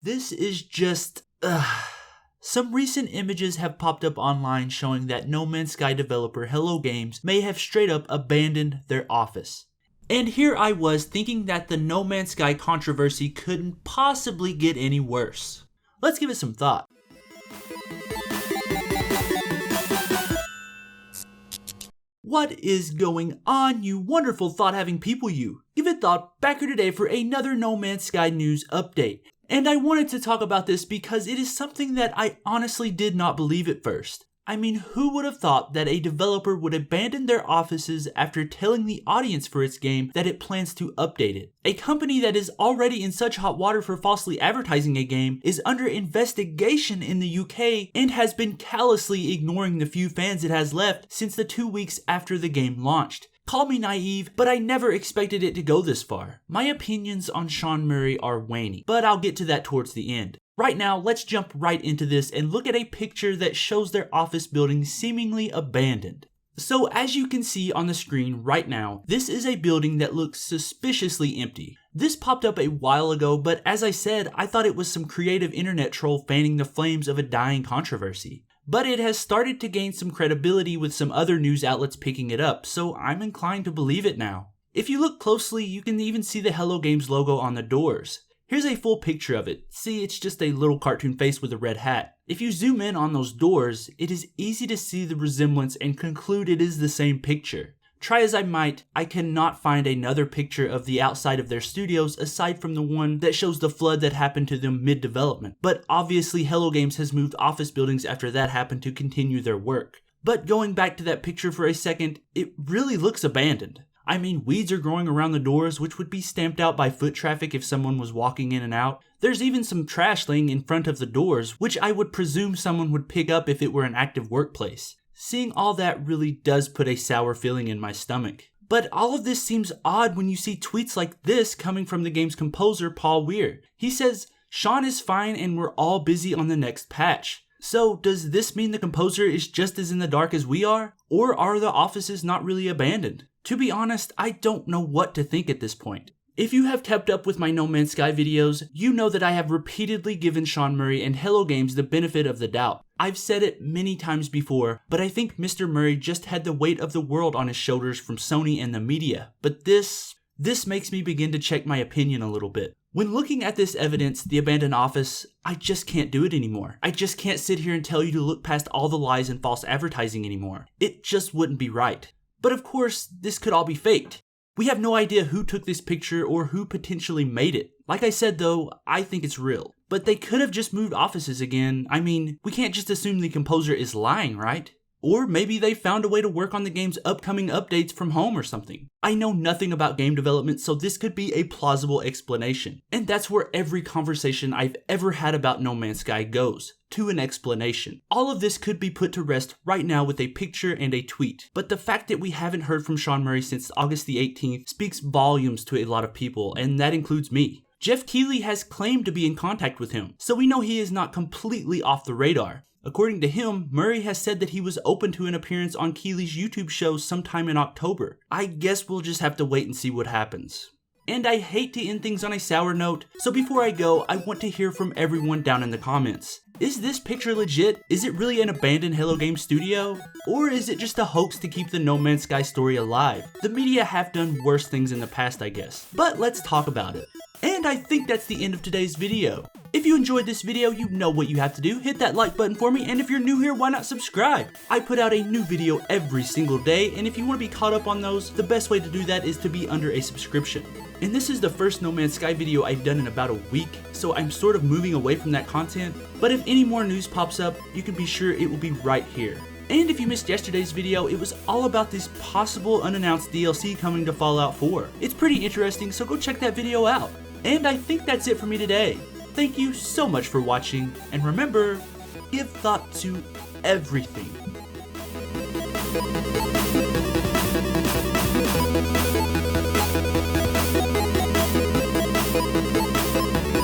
This is just, Some recent images have popped up online showing that No Man's Sky developer Hello Games may have straight up abandoned their office. And here I was thinking that the No Man's Sky controversy couldn't possibly get any worse. Let's give it some thought. What is going on, you wonderful thought-having people you? Give it thought, back here today for another No Man's Sky news update. And I wanted to talk about this because it is something that I honestly did not believe at first. I mean, who would have thought that a developer would abandon their offices after telling the audience for its game that it plans to update it? A company that is already in such hot water for falsely advertising a game is under investigation in the UK and has been callously ignoring the few fans it has left since the 2 weeks after the game launched. Call me naive, but I never expected it to go this far. My opinions on Sean Murray are waning, but I'll get to that towards the end. Right now, let's jump right into this and look at a picture that shows their office building seemingly abandoned. So as you can see on the screen right now, this is a building that looks suspiciously empty. This popped up a while ago, but as I said, I thought it was some creative internet troll fanning the flames of a dying controversy. But it has started to gain some credibility with some other news outlets picking it up, so I'm inclined to believe it now. If you look closely, you can even see the Hello Games logo on the doors. Here's a full picture of it. See, it's just a little cartoon face with a red hat. If you zoom in on those doors, it is easy to see the resemblance and conclude it is the same picture. Try as I might, I cannot find another picture of the outside of their studios aside from the one that shows the flood that happened to them mid-development. But obviously Hello Games has moved office buildings after that happened to continue their work. But going back to that picture for a second, it really looks abandoned. I mean, weeds are growing around the doors, which would be stamped out by foot traffic if someone was walking in and out. There's even some trash laying in front of the doors, which I would presume someone would pick up if it were an active workplace. Seeing all that really does put a sour feeling in my stomach. But all of this seems odd when you see tweets like this coming from the game's composer, Paul Weir. He says, "Sean is fine and we're all busy on the next patch." So does this mean the composer is just as in the dark as we are? Or are the offices not really abandoned? To be honest, I don't know what to think at this point. If you have kept up with my No Man's Sky videos, you know that I have repeatedly given Sean Murray and Hello Games the benefit of the doubt. I've said it many times before, but I think Mr. Murray just had the weight of the world on his shoulders from Sony and the media. But this makes me begin to check my opinion a little bit. When looking at this evidence, the abandoned office, I just can't do it anymore. I just can't sit here and tell you to look past all the lies and false advertising anymore. It just wouldn't be right. But of course, this could all be faked. We have no idea who took this picture or who potentially made it. Like I said though, I think it's real. But they could have just moved offices again. I mean, we can't just assume the composer is lying, right? Or maybe they found a way to work on the game's upcoming updates from home or something. I know nothing about game development, so this could be a plausible explanation. And that's where every conversation I've ever had about No Man's Sky goes, to an explanation. All of this could be put to rest right now with a picture and a tweet. But the fact that we haven't heard from Sean Murray since August the 18th speaks volumes to a lot of people, and that includes me. Jeff Keighley has claimed to be in contact with him, so we know he is not completely off the radar. According to him, Murray has said that he was open to an appearance on Keighley's YouTube show sometime in October. I guess we'll just have to wait and see what happens. And I hate to end things on a sour note, so before I go, I want to hear from everyone down in the comments. Is this picture legit? Is it really an abandoned Hello Games studio? Or is it just a hoax to keep the No Man's Sky story alive? The media have done worse things in the past, I guess. But let's talk about it. And I think that's the end of today's video. If you enjoyed this video, you know what you have to do. Hit that like button for me, and if you're new here, why not subscribe? I put out a new video every single day, and if you want to be caught up on those, the best way to do that is to be under a subscription. And this is the first No Man's Sky video I've done in about a week, so I'm sort of moving away from that content. But if any more news pops up, you can be sure it will be right here. And if you missed yesterday's video, it was all about this possible unannounced DLC coming to Fallout 4. It's pretty interesting, so go check that video out. And I think that's it for me today. Thank you so much for watching, and remember, give thought to everything.